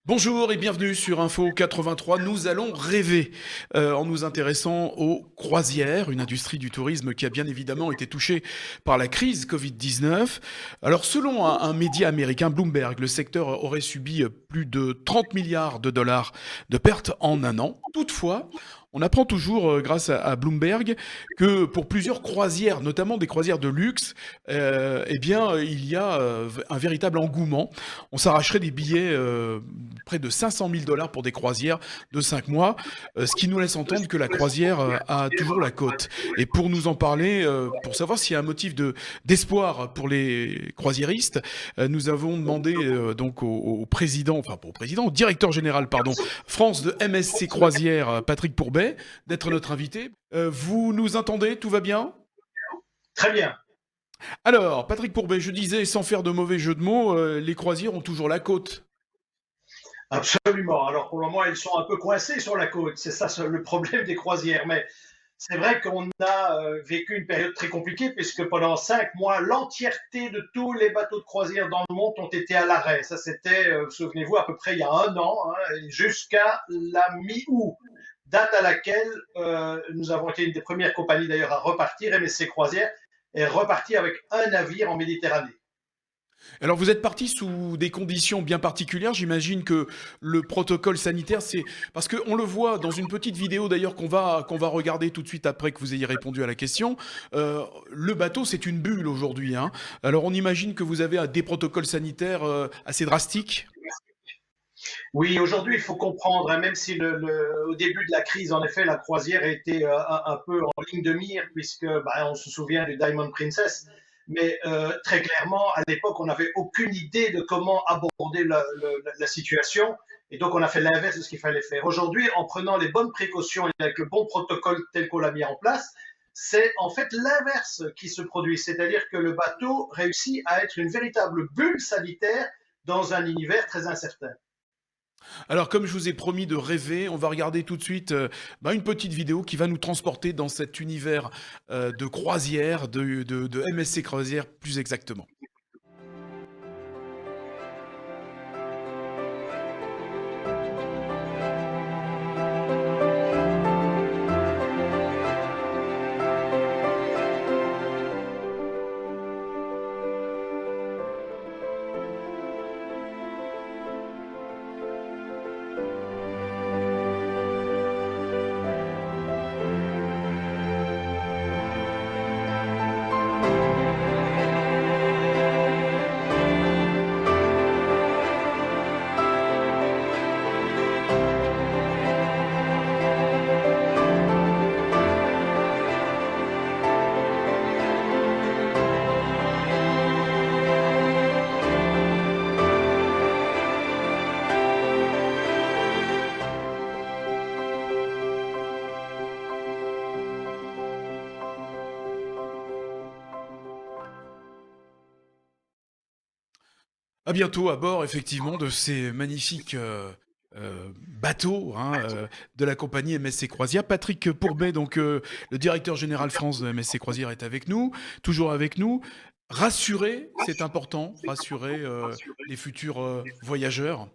Bonjour et bienvenue sur Info 83. Nous allons rêver en nous intéressant aux croisières, une industrie du tourisme qui a bien évidemment été touchée par la crise Covid-19. Alors selon un média américain, Bloomberg, le secteur aurait subi plus de 30 milliards de dollars de pertes en un an. Toutefois, on apprend toujours, grâce à Bloomberg, que pour plusieurs croisières, notamment des croisières de luxe, eh bien, il y a un véritable engouement. On s'arracherait des billets près de 500 000 dollars pour des croisières de 5 mois, ce qui nous laisse entendre que la croisière a toujours la cote. Et pour nous en parler, pour savoir s'il y a un motif d'espoir pour les croisiéristes, nous avons demandé donc au président, enfin pas au président, au directeur général, pardon, France de MSC Croisière, Patrick Pourbet, d'être notre invité. Vous nous entendez? Tout va bien? Très bien. Alors, Patrick Pourbet, je disais, sans faire de mauvais jeu de mots, les croisières ont toujours la côte. Absolument. Alors pour le moment, ils sont un peu coincés sur la côte. C'est ça le problème des croisières. Mais c'est vrai qu'on a vécu une période très compliquée puisque pendant 5 mois, l'entièreté de tous les bateaux de croisière dans le monde ont été à l'arrêt. Ça, c'était, souvenez-vous, à peu près il y a un an, hein, jusqu'à la mi-août, date à laquelle nous avons été une des premières compagnies d'ailleurs à repartir. MSC Croisière est reparti avec un navire en Méditerranée. Alors, vous êtes parti sous des conditions bien particulières. J'imagine que le protocole sanitaire, c'est parce qu'on le voit dans une petite vidéo d'ailleurs qu'on va regarder tout de suite après que vous ayez répondu à la question. Le bateau, c'est une bulle aujourd'hui, hein. Alors, on imagine que vous avez des protocoles sanitaires assez drastiques. Oui, aujourd'hui, il faut comprendre, hein, même si au début de la crise, en effet, la croisière était un peu en ligne de mire, puisque on se souvient du Diamond Princess, mais très clairement, à l'époque, on n'avait aucune idée de comment aborder la situation, et donc on a fait l'inverse de ce qu'il fallait faire. Aujourd'hui, en prenant les bonnes précautions et avec le bon protocole tel qu'on l'a mis en place, c'est en fait l'inverse qui se produit, c'est-à-dire que le bateau réussit à être une véritable bulle sanitaire dans un univers très incertain. Alors, comme je vous ai promis de rêver, on va regarder tout de suite une petite vidéo qui va nous transporter dans cet univers de croisière, de MSC Croisière plus exactement. À bientôt à bord, effectivement, de ces magnifiques bateaux, hein, de la compagnie MSC Croisière. Patrick Pourbet, donc le directeur général France de MSC Croisière, est avec nous, toujours avec nous. Rassurer, c'est important, rassurer les futurs voyageurs.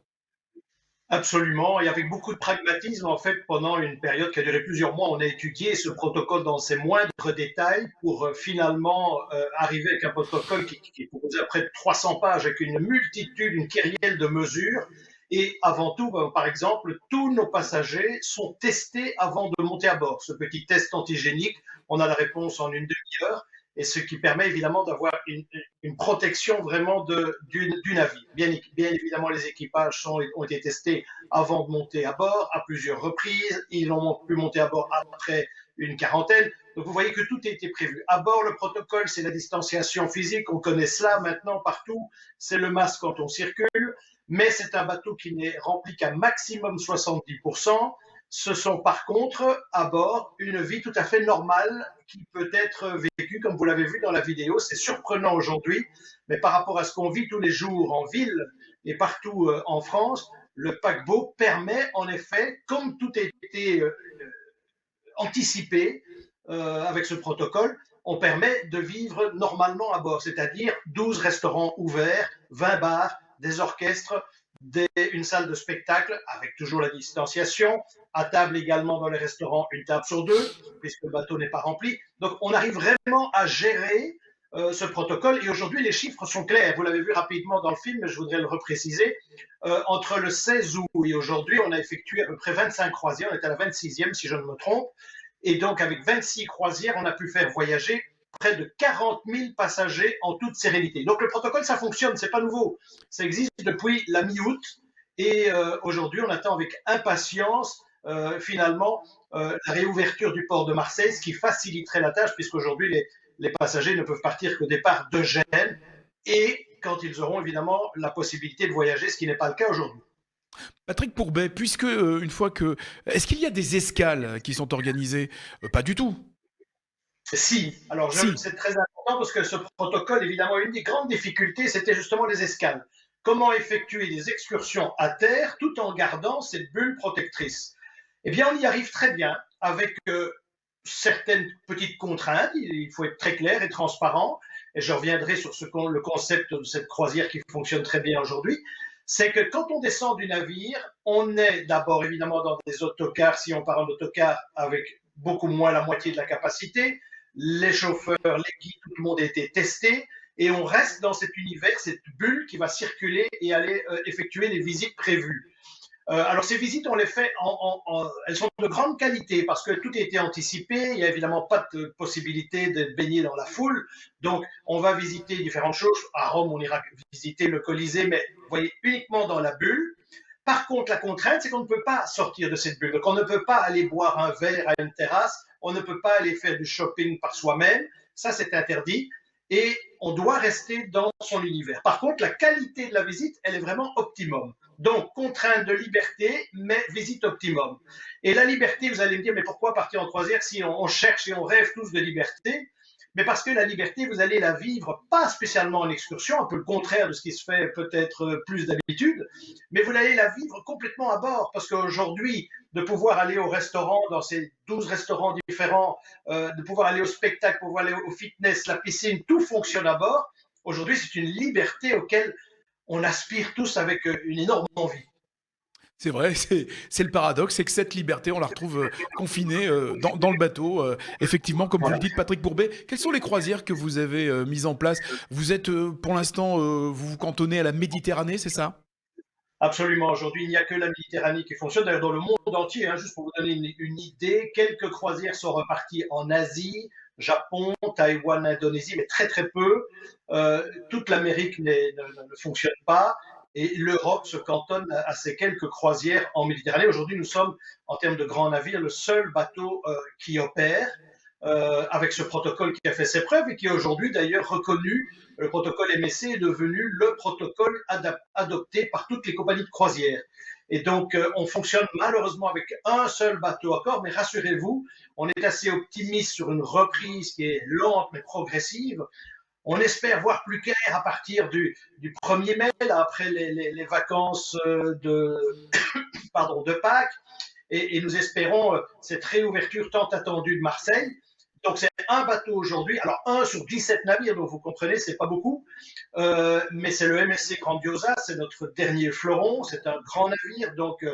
Absolument, et avec beaucoup de pragmatisme, en fait, pendant une période qui a duré plusieurs mois, on a étudié ce protocole dans ses moindres détails pour finalement arriver avec un protocole qui composait près de 300 pages avec une multitude, une kyrielle de mesures. Et avant tout, par exemple, tous nos passagers sont testés avant de monter à bord. Ce petit test antigénique, on a la réponse en une demi-heure, et ce qui permet évidemment d'avoir une protection vraiment du navire. Bien évidemment, les équipages ont été testés avant de monter à bord à plusieurs reprises. Ils ont pu monter à bord après une quarantaine. Donc vous voyez que tout a été prévu. À bord, le protocole, c'est la distanciation physique. On connaît cela maintenant partout. C'est le masque quand on circule. Mais c'est un bateau qui n'est rempli qu'à maximum 70%. Ce sont par contre à bord une vie tout à fait normale qui peut être vécue comme vous l'avez vu dans la vidéo. C'est surprenant aujourd'hui, mais par rapport à ce qu'on vit tous les jours en ville et partout en France, le paquebot permet en effet, comme tout a été anticipé avec ce protocole, on permet de vivre normalement à bord, c'est-à-dire 12 restaurants ouverts, 20 bars, des orchestres, une salle de spectacle avec toujours la distanciation, à table également dans les restaurants, une table sur deux, puisque le bateau n'est pas rempli. Donc on arrive vraiment à gérer ce protocole et aujourd'hui les chiffres sont clairs. Vous l'avez vu rapidement dans le film, mais je voudrais le repréciser. Entre le 16 août et aujourd'hui, on a effectué à peu près 25 croisières, on est à la 26e si je ne me trompe, et donc avec 26 croisières, on a pu faire voyager près de 40 000 passagers en toute sérénité. Donc le protocole, ça fonctionne, c'est pas nouveau. Ça existe depuis la mi-août et aujourd'hui, on attend avec impatience finalement la réouverture du port de Marseille, ce qui faciliterait la tâche puisqu'aujourd'hui, les passagers ne peuvent partir qu'au départ de Gênes et quand ils auront évidemment la possibilité de voyager, ce qui n'est pas le cas aujourd'hui. Patrick Pourbet, puisque une fois que... Est-ce qu'il y a des escales qui sont organisées? Pas du tout. Si, alors Si. c'est très important parce que ce protocole, évidemment, une des grandes difficultés, c'était justement les escales. Comment effectuer des excursions à terre tout en gardant cette bulle protectrice? Eh bien, on y arrive très bien avec certaines petites contraintes. Il faut être très clair et transparent. Et je reviendrai sur le concept de cette croisière qui fonctionne très bien aujourd'hui. C'est que quand on descend du navire, on est d'abord évidemment dans des autocars, si on parle d'autocars, avec beaucoup moins la moitié de la capacité. Les chauffeurs, les guides, tout le monde a été testé. Et on reste dans cet univers, cette bulle qui va circuler et aller effectuer les visites prévues. Alors ces visites, on les fait, elles sont de grande qualité parce que tout a été anticipé. Il n'y a évidemment pas de possibilité de baigner dans la foule. Donc on va visiter différentes choses. À Rome, on ira visiter le Colisée, mais vous voyez, uniquement dans la bulle. Par contre, la contrainte, c'est qu'on ne peut pas sortir de cette bulle. Donc on ne peut pas aller boire un verre à une terrasse. On ne peut pas aller faire du shopping par soi-même. Ça, c'est interdit. Et on doit rester dans son univers. Par contre, la qualité de la visite, elle est vraiment optimum. Donc, contrainte de liberté, mais visite optimum. Et la liberté, vous allez me dire, mais pourquoi partir en croisière si on cherche et on rêve tous de liberté? Mais parce que la liberté, vous allez la vivre pas spécialement en excursion, un peu le contraire de ce qui se fait peut-être plus d'habitude, mais vous allez la vivre complètement à bord. Parce qu'aujourd'hui, de pouvoir aller au restaurant, dans ces 12 restaurants différents, de pouvoir aller au spectacle, pouvoir aller au fitness, la piscine, tout fonctionne à bord. Aujourd'hui, c'est une liberté auquel on aspire tous avec une énorme envie. C'est vrai, c'est le paradoxe, c'est que cette liberté, on la retrouve confinée dans le bateau. Effectivement, comme vous le Voilà. dites, Patrick Pourbet, quelles sont les croisières que vous avez mises en place? Vous êtes, pour l'instant, vous vous cantonnez à la Méditerranée, c'est ça? Absolument. Aujourd'hui, il n'y a que la Méditerranée qui fonctionne. D'ailleurs, dans le monde entier, hein, juste pour vous donner une idée, quelques croisières sont reparties en Asie, Japon, Taïwan, Indonésie, mais très très peu. Toute l'Amérique ne fonctionne pas. Et l'Europe se cantonne à ces quelques croisières en Méditerranée. Aujourd'hui, nous sommes, en termes de grands navires, le seul bateau qui opère avec ce protocole qui a fait ses preuves et qui est aujourd'hui d'ailleurs reconnu. Le protocole MSC est devenu le protocole adopté par toutes les compagnies de croisière. Et donc, on fonctionne malheureusement avec un seul bateau à corps, mais rassurez-vous, on est assez optimiste sur une reprise qui est lente mais progressive. On espère voir plus clair à partir du 1er mai, là, après les vacances de Pâques, et nous espérons cette réouverture tant attendue de Marseille. Donc c'est un bateau aujourd'hui, alors un sur 17 navires, donc vous comprenez, c'est pas beaucoup, mais c'est le MSC Grandiosa, c'est notre dernier fleuron, c'est un grand navire, donc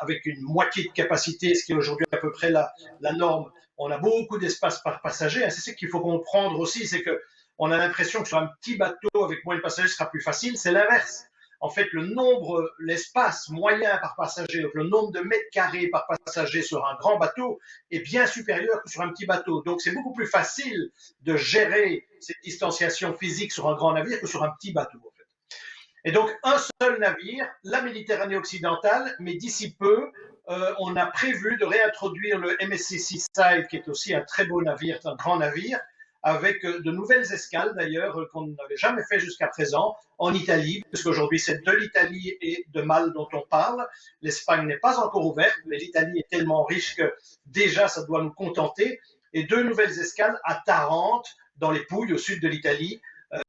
avec une moitié de capacité, ce qui est aujourd'hui à peu près la norme. On a beaucoup d'espace par passager, hein. C'est ce qu'il faut comprendre aussi, c'est que on a l'impression que sur un petit bateau avec moins de passagers, ce sera plus facile, c'est l'inverse. En fait, l'espace moyen par passager, donc le nombre de mètres carrés par passager sur un grand bateau est bien supérieur que sur un petit bateau. Donc, c'est beaucoup plus facile de gérer cette distanciation physique sur un grand navire que sur un petit bateau. En fait. Et donc, un seul navire, la Méditerranée occidentale, mais d'ici peu, on a prévu de réintroduire le MSC Seaside, qui est aussi un très beau navire, un grand navire, avec de nouvelles escales d'ailleurs qu'on n'avait jamais fait jusqu'à présent en Italie, parce qu'aujourd'hui c'est de l'Italie et de Malte dont on parle. L'Espagne n'est pas encore ouverte, mais l'Italie est tellement riche que déjà ça doit nous contenter. Et deux nouvelles escales à Tarente, dans les Pouilles, au sud de l'Italie.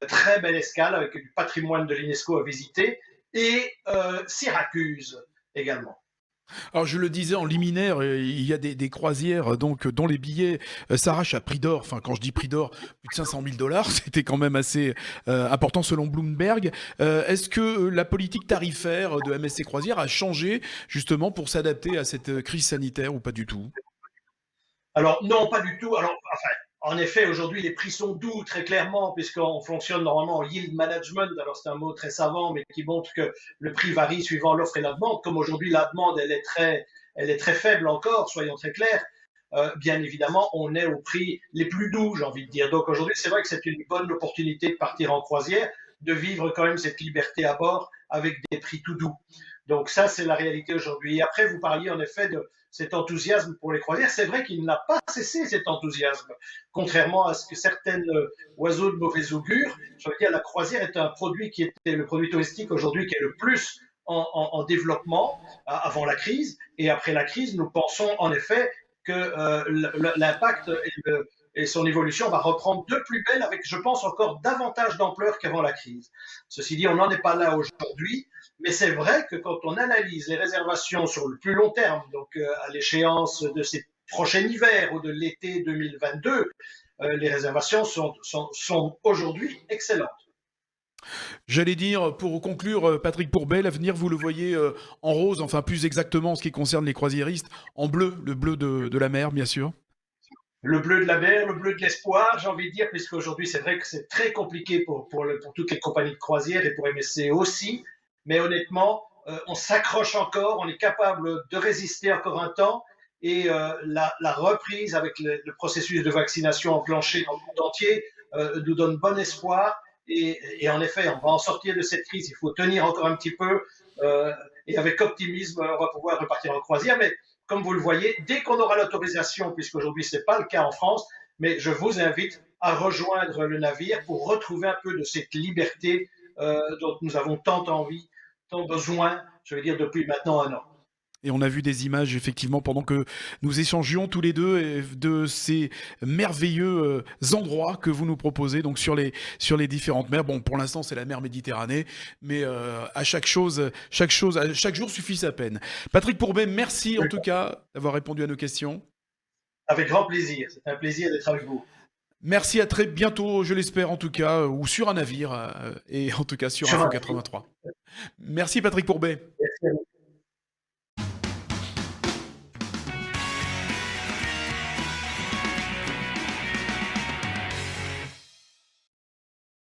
Très belle escale avec du patrimoine de l'UNESCO à visiter. Et Syracuse également. Alors je le disais en liminaire, il y a des croisières donc dont les billets s'arrachent à prix d'or. Enfin, quand je dis prix d'or, plus de 500 000 dollars, c'était quand même assez important selon Bloomberg. Est-ce que la politique tarifaire de MSC Croisière a changé justement pour s'adapter à cette crise sanitaire ou pas du tout? Alors non, pas du tout. Alors, enfin, en effet, aujourd'hui, les prix sont doux, très clairement, puisqu'on fonctionne normalement en yield management. Alors, c'est un mot très savant, mais qui montre que le prix varie suivant l'offre et la demande. Comme aujourd'hui, la demande, elle est très faible encore, soyons très clairs. Bien évidemment, on est au prix les plus doux, j'ai envie de dire. Donc aujourd'hui, c'est vrai que c'est une bonne opportunité de partir en croisière, de vivre quand même cette liberté à bord avec des prix tout doux. Donc ça, c'est la réalité aujourd'hui. Et après, vous parliez en effet de cet enthousiasme pour les croisières. C'est vrai qu'il n'a pas cessé cet enthousiasme, contrairement à ce que certaines oiseaux de mauvais augure. Je veux dire, la croisière est un produit qui était le produit touristique aujourd'hui qui est le plus en développement avant la crise. Et après la crise, nous pensons en effet que l'impact et son évolution va reprendre de plus belle avec, je pense, encore davantage d'ampleur qu'avant la crise. Ceci dit, on n'en est pas là aujourd'hui, mais c'est vrai que quand on analyse les réservations sur le plus long terme, donc à l'échéance de ces prochains hivers ou de l'été 2022, les réservations sont aujourd'hui excellentes. J'allais dire, pour conclure, Patrick Pourbet, l'avenir, vous le voyez en rose, enfin plus exactement en ce qui concerne les croisiéristes, en bleu, le bleu de la mer, bien sûr. Le bleu de la mer, le bleu de l'espoir, j'ai envie de dire, puisqu'aujourd'hui, c'est vrai que c'est très compliqué pour toutes les compagnies de croisière et pour MSC aussi. Mais honnêtement, on s'accroche encore, on est capable de résister encore un temps. Et la reprise avec le processus de vaccination enclenché dans le monde entier nous donne bon espoir. Et en effet, on va en sortir de cette crise. Il faut tenir encore un petit peu. Et avec optimisme, on va pouvoir repartir en croisière. Mais comme vous le voyez, dès qu'on aura l'autorisation, puisqu'aujourd'hui ce n'est pas le cas en France, mais je vous invite à rejoindre le navire pour retrouver un peu de cette liberté dont nous avons tant envie, tant besoin, je veux dire, depuis maintenant un an. Et on a vu des images, effectivement, pendant que nous échangions tous les deux de ces merveilleux endroits que vous nous proposez, donc sur les différentes mers. Bon, pour l'instant, c'est la mer Méditerranée, mais à chaque jour suffit sa peine. Patrick Pourbet, merci en tout cas d'avoir répondu à nos questions. Avec grand plaisir. C'est un plaisir d'être avec vous. Merci, à très bientôt, je l'espère en tout cas, ou sur un navire, et en tout cas sur Sur Info un... 83. Merci Patrick Pourbet. Merci à vous.